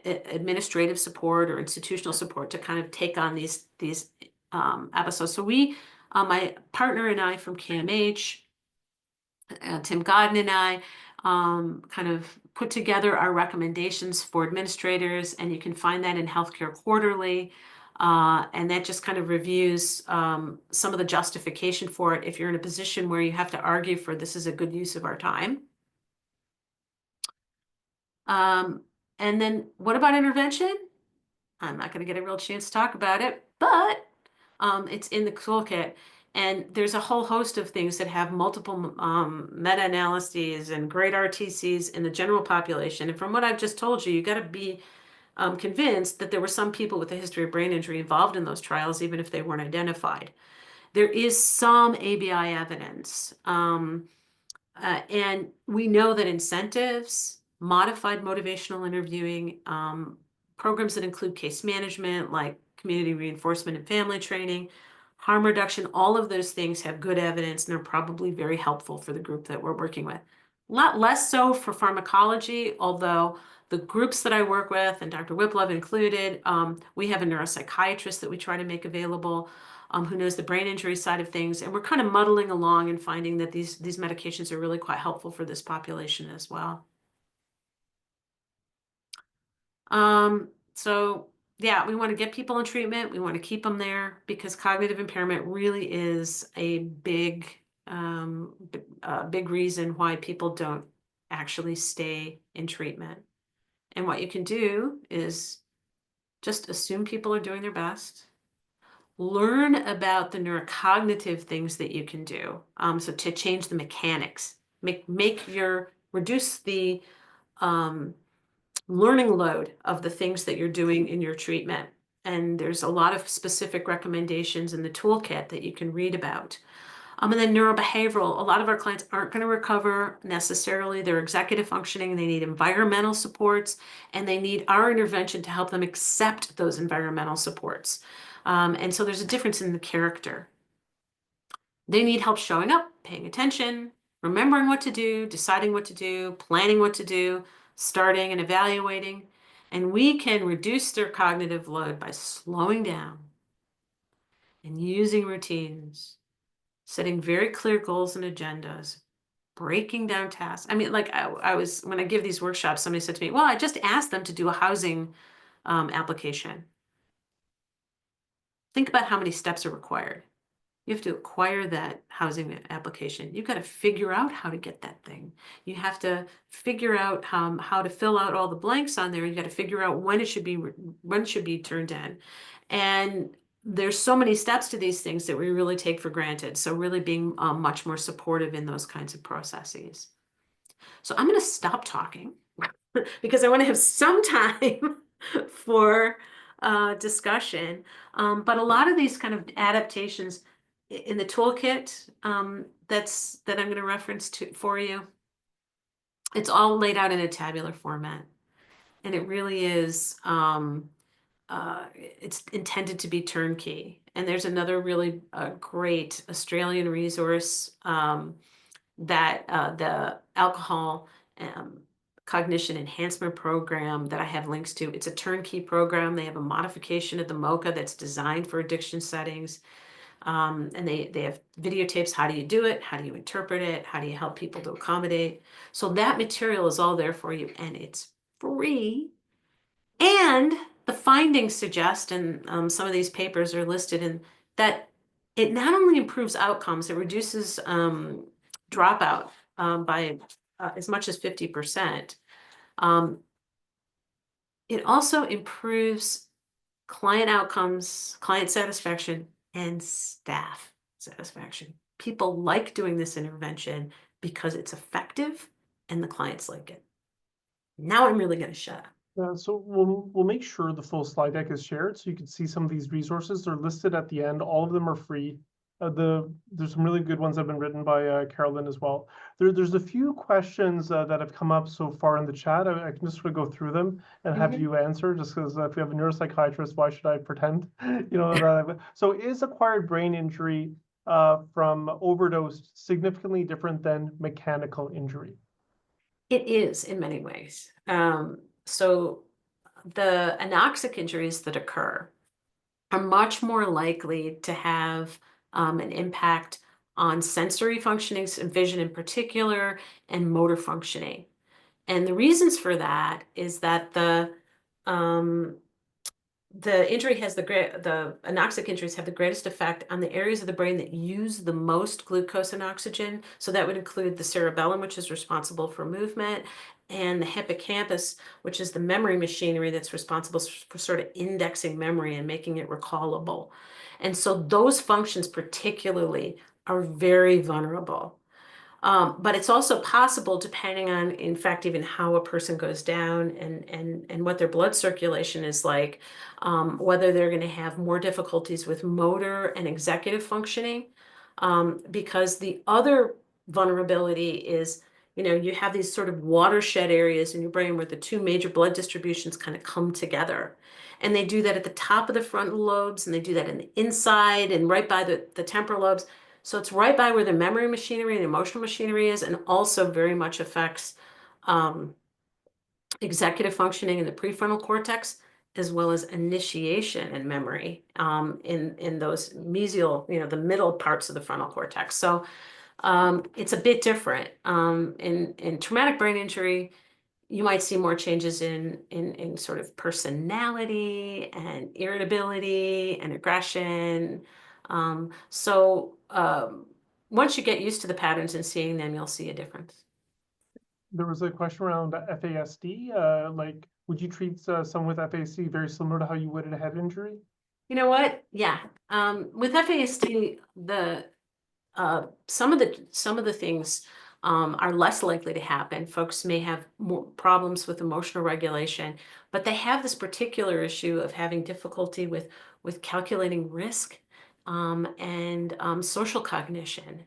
C: administrative support or institutional support to kind of take on these episodes. So my partner and I from KMH, Tim Godden and I, kind of put together our recommendations for administrators, and you can find that in Healthcare Quarterly. And that just kind of reviews some of the justification for it if you're in a position where you have to argue for this is a good use of our time. And then what about intervention? I'm not going to get a real chance to talk about it, but it's in the toolkit. And there's a whole host of things that have multiple meta-analyses and great RTCs in the general population. And from what I've just told you, you got to be convinced that there were some people with a history of brain injury involved in those trials, even if they weren't identified. There is some ABI evidence. And we know that incentives, modified motivational interviewing, programs that include case management, like community reinforcement and family training, harm reduction, all of those things have good evidence and are probably very helpful for the group that we're working with. A lot less so for pharmacology, although the groups that I work with, and Dr. Wiplove included, we have a neuropsychiatrist that we try to make available, who knows the brain injury side of things. And we're kind of muddling along and finding that these medications are really quite helpful for this population as well. So yeah, we want to get people in treatment. We want to keep them there, because cognitive impairment really is a big reason why people don't actually stay in treatment. And what you can do is just assume people are doing their best. Learn about the neurocognitive things that you can do. So to change the mechanics, reduce the learning load of the things that you're doing in your treatment. And there's a lot of specific recommendations in the toolkit that you can read about. And then neurobehavioral, a lot of our clients aren't going to recover necessarily their executive functioning. They need environmental supports, and they need our intervention to help them accept those environmental supports. And so there's a difference in the character. They need help showing up, paying attention, remembering what to do, deciding what to do, planning what to do, starting and evaluating. And we can reduce their cognitive load by slowing down and using routines, setting very clear goals and agendas, breaking down tasks. I mean, like when I give these workshops, somebody said to me, well, I just asked them to do a housing application. Think about how many steps are required. You have to acquire that housing application. You've got to figure out how to get that thing. You have to figure out how to fill out all the blanks on there. You got to figure out when it should be turned in. And there's so many steps to these things that we really take for granted. So really being much more supportive in those kinds of processes. So I'm going to stop talking because I want to have some time for discussion. But a lot of these kind of adaptations in the toolkit that I'm going to reference to for you, it's all laid out in a tabular format. And it really is, it's intended to be turnkey. And there's another really great Australian resource that the alcohol cognition enhancement program that I have links to. It's a turnkey program. They have a modification of the MOCA that's designed for addiction settings. And they have videotapes. How do you do it? How do you interpret it? How do you help people to accommodate? So that material is all there for you, and it's free. And the findings suggest, and some of these papers are listed in that it not only improves outcomes, it reduces dropout by as much as 50%. It also improves client outcomes, client satisfaction, and staff satisfaction. People like doing this intervention because it's effective and the clients like it. Now I'm really going to shut up.
B: So we'll make sure the full slide deck is shared so you can see some of these resources. They're listed at the end. All of them are free. There's some really good ones that have been written by Carolyn as well. There's a few questions that have come up so far in the chat. I can just sort of go through them and have you answer, just because if we have a neuropsychiatrist, why should I pretend? So is acquired brain injury from overdose significantly different than mechanical injury?
C: It is in many ways. So the anoxic injuries that occur are much more likely to have an impact on sensory functioning, vision in particular, and motor functioning. And the reasons for that is that the injury has the anoxic injuries have the greatest effect on the areas of the brain that use the most glucose and oxygen. So that would include the cerebellum, which is responsible for movement, and the hippocampus, which is the memory machinery that's responsible for sort of indexing memory and making it recallable. And so those functions particularly are very vulnerable. But it's also possible, depending on, in fact, even how a person goes down and what their blood circulation is like, whether they're going to have more difficulties with motor and executive functioning. Because the other vulnerability is, you have these sort of watershed areas in your brain where the two major blood distributions kind of come together. And they do that at the top of the frontal lobes, and they do that in the inside and right by the temporal lobes. So it's right by where the memory machinery and emotional machinery is, and also very much affects executive functioning in the prefrontal cortex, as well as initiation and memory in those mesial, the middle parts of the frontal cortex. So it's a bit different. In traumatic brain injury, you might see more changes in sort of personality and irritability and aggression. Once you get used to the patterns and seeing them, you'll see a difference.
B: There was a question around FASD. Would you treat someone with FASD very similar to how you would in a head injury?
C: You know what? Yeah. With FASD, some of the things are less likely to happen. Folks may have more problems with emotional regulation, but they have this particular issue of having difficulty with calculating risk and social cognition.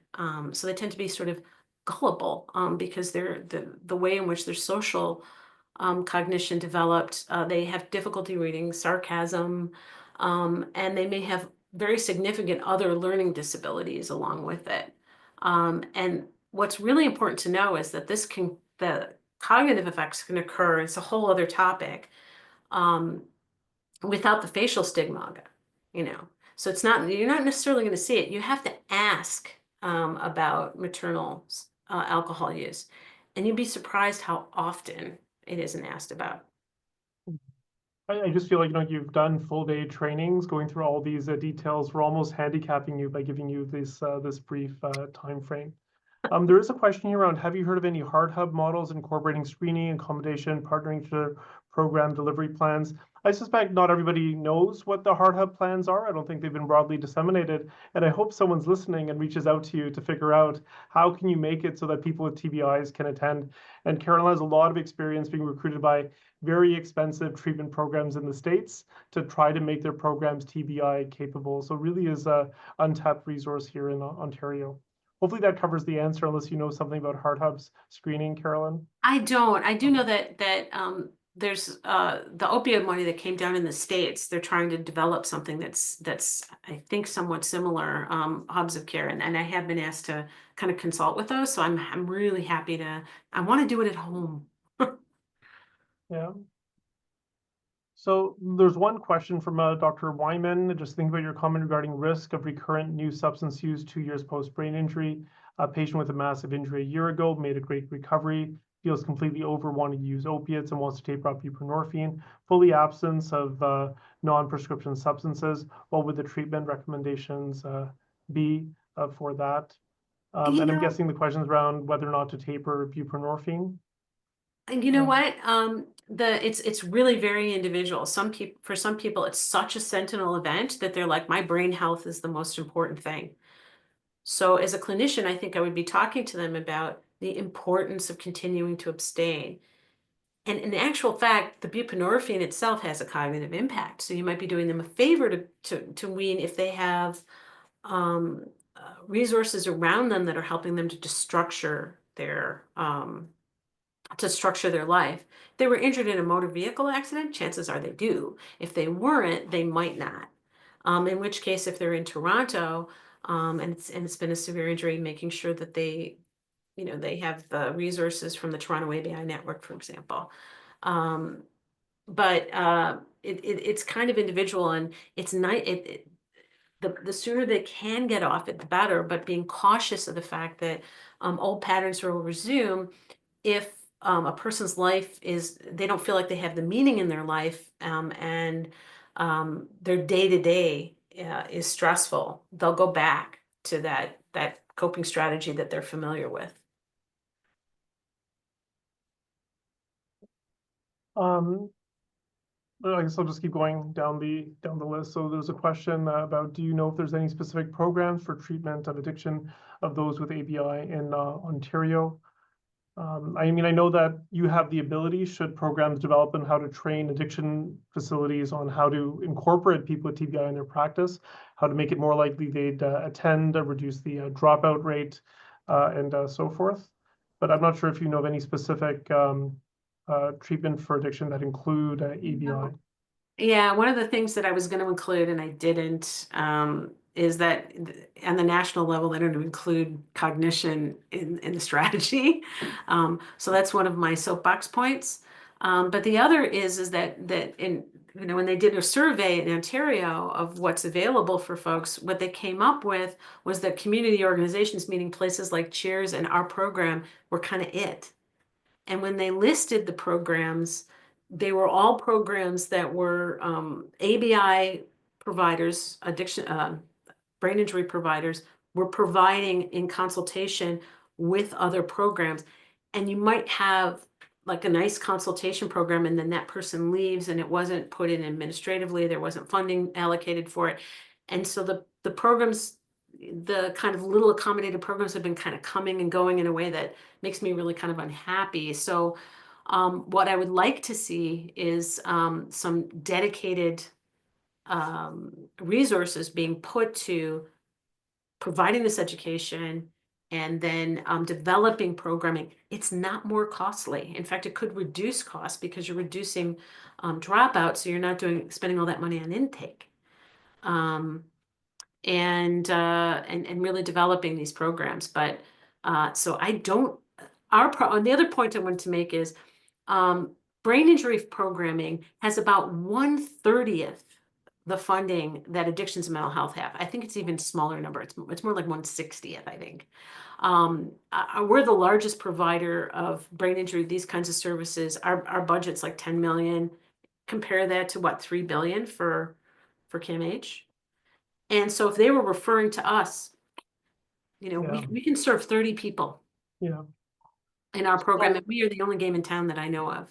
C: So they tend to be sort of gullible because they're the way in which their social cognition developed. They have difficulty reading sarcasm, and they may have very significant other learning disabilities along with it. And what's really important to know is that the cognitive effects can occur, it's a whole other topic, without the facial stigma, So you're not necessarily going to see it. You have to ask about maternal alcohol use, and you'd be surprised how often it isn't asked about.
B: I just feel like, you've done full day trainings, going through all these details. We're almost handicapping you by giving you this brief time frame. There is a question here around, have you heard of any hard hub models incorporating screening, accommodation, partnering to program delivery plans? I suspect not everybody knows what the hard hub plans are. I don't think they've been broadly disseminated. And I hope someone's listening and reaches out to you to figure out how can you make it so that people with TBIs can attend. And Carolyn has a lot of experience being recruited by very expensive treatment programs in the States to try to make their programs TBI capable. So really is a untapped resource here in Ontario. Hopefully that covers the answer, unless you know something about hard hubs screening, Carolyn.
C: I don't. I do
B: Okay.
C: know that there's the opioid money that came down in the States. They're trying to develop something that's I think somewhat similar, hubs of care, and I have been asked to kind of consult with those. So I'm really happy to. I want to do it at home.
B: Yeah. So there's one question from Dr. Wyman. Just think about your comment regarding risk of recurrent new substance use 2 years post brain injury. A patient with a massive injury a year ago made a great recovery, feels completely over wanting to use opiates and wants to taper up buprenorphine, fully absence of non-prescription substances. What would the treatment recommendations be for that?
C: You
B: And I'm
C: know,
B: guessing the question's around whether or not to taper buprenorphine.
C: And you know what? It's really very individual. For some people, it's such a sentinel event that they're like, my brain health is the most important thing. So as a clinician, I think I would be talking to them about the importance of continuing to abstain. And in actual fact, the buprenorphine itself has a cognitive impact. So you might be doing them a favor to wean if they have resources around them that are helping them to structure their life. If they were injured in a motor vehicle accident, chances are they do. If they weren't, they might not. In which case, if they're in Toronto, and it's been a severe injury, making sure that they have the resources from the Toronto ABI network, for example. But it's kind of individual, and it's nice. The sooner they can get off it, the better. But being cautious of the fact that old patterns will resume if a person's life they don't feel like they have the meaning in their life, and their day to day is stressful, they'll go back to that coping strategy that they're familiar with.
B: Um, I guess I'll just keep going down the list. So there's a question about, do you know if there's any specific programs for treatment of addiction of those with ABI in Ontario? I mean, I know that you have the ability, should programs develop, on how to train addiction facilities on how to incorporate people with TBI in their practice, how to make it more likely they'd attend, reduce the dropout rate, and so forth. But I'm not sure if you know of any specific treatment for addiction that include ABI.
C: Yeah, one of the things that I was going to include and I didn't, is that on the national level, they don't include cognition in the strategy. So that's one of my soapbox points. But the other is that when they did a survey in Ontario of what's available for folks, what they came up with was that community organizations, meaning places like Cheers and our program, were kind of it. And when they listed the programs, they were all programs that were ABI providers, brain injury providers were providing in consultation with other programs. And you might have like a nice consultation program, and then that person leaves and it wasn't put in administratively, there wasn't funding allocated for it. And so the programs, the kind of little accommodated programs have been kind of coming and going in a way that makes me really kind of unhappy. So what I would like to see is some dedicated resources being put to providing this education and then developing programming. It's not more costly. In fact, it could reduce costs because you're reducing dropouts, so you're not spending all that money on intake. And really developing these programs. But so I don't. And the other point I wanted to make is brain injury programming has about 1/30 the funding that addictions and mental health have. I think it's even smaller number. It's more like 1/60, I think. We're the largest provider of brain injury, these kinds of services. Our budget's like 10 million. compare that to what, 3 billion for CAMH. And so if they were referring to us, you know,
B: Yeah.
C: we can serve 30 people
B: Yeah.
C: in our program,
B: So-
C: and we are the only game in town that I know of.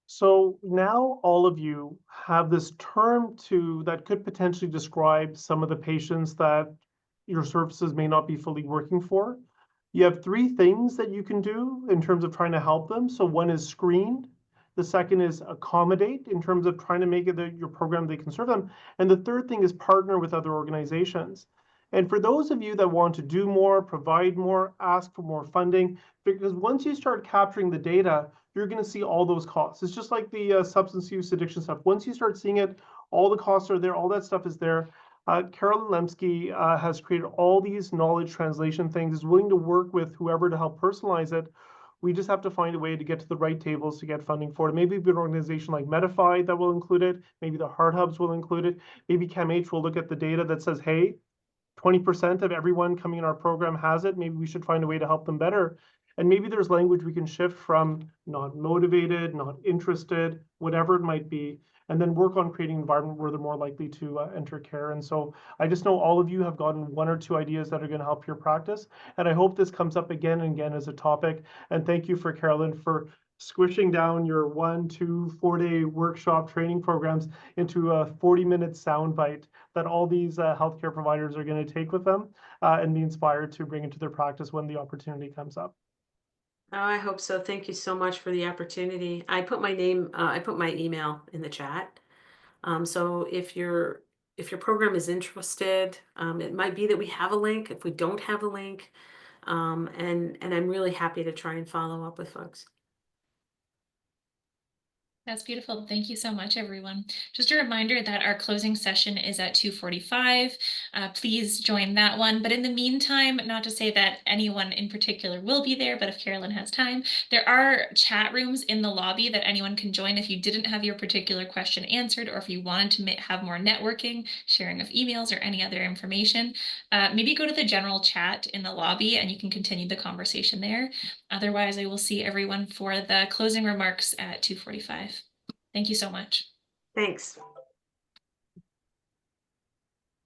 B: So now all of you have this term that could potentially describe some of the patients that your services may not be fully working for. You have three things that you can do in terms of trying to help them. So one is screen. The second is accommodate in terms of trying to make it your program they can serve them. And the third thing is partner with other organizations. And for those of you that want to do more, provide more, ask for more funding, because once you start capturing the data, you're going to see all those costs. It's just like the substance use addiction stuff. Once you start seeing it, all the costs are there, all that stuff is there. Carolyn Lemsky has created all these knowledge translation things, is willing to work with whoever to help personalize it. We just have to find a way to get to the right tables to get funding for it. Maybe an organization like Medify that will include it. Maybe the Heart Hubs will include it. Maybe CAMH will look at the data that says, hey, 20% of everyone coming in our program has it. Maybe we should find a way to help them better. And maybe there's language we can shift from not motivated, not interested, whatever it might be, and then work on creating an environment where they're more likely to enter care. And so I just know all of you have gotten one or two ideas that are going to help your practice. And I hope this comes up again and again as a topic. And thank you for Carolyn for squishing down your 1, 2, 4-day workshop training programs into a 40-minute soundbite that all these healthcare providers are going to take with them and be inspired to bring into their practice when the opportunity comes up.
C: Oh, I hope so. Thank you so much for the opportunity. I put my name, I put my email in the chat. So if your program is interested, it might be that we have a link. If we don't have a link, and I'm really happy to try and follow up with folks.
A: That's beautiful. Thank you so much, everyone. Just a reminder that our closing session is at 2:45. Please join that one. But in the meantime, not to say that anyone in particular will be there, but if Carolyn has time, there are chat rooms in the lobby that anyone can join if you didn't have your particular question answered, or if you wanted to have more networking, sharing of emails, or any other information. Maybe go to the general chat in the lobby and you can continue the conversation there. Otherwise, I will see everyone for the closing remarks at 2:45. Thank you so much.
C: Thanks.